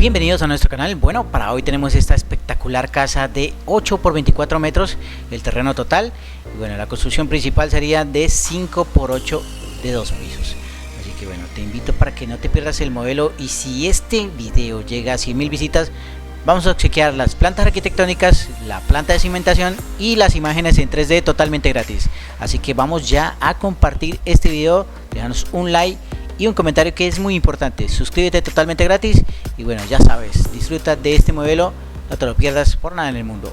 Bienvenidos a nuestro canal. Bueno, para hoy tenemos esta espectacular casa de 8 por 24 metros, el terreno total. Y bueno, la construcción principal sería de 5 por 8 de 2 pisos. Así que bueno, te invito para que no te pierdas el modelo. Y si este video llega a 100.000 visitas, vamos a chequear las plantas arquitectónicas, la planta de cimentación y las imágenes en 3D totalmente gratis. Así que vamos ya a compartir este video. Déjanos un like y un comentario que es muy importante. Suscríbete totalmente gratis y bueno, ya sabes, disfruta de este modelo, no te lo pierdas por nada en el mundo.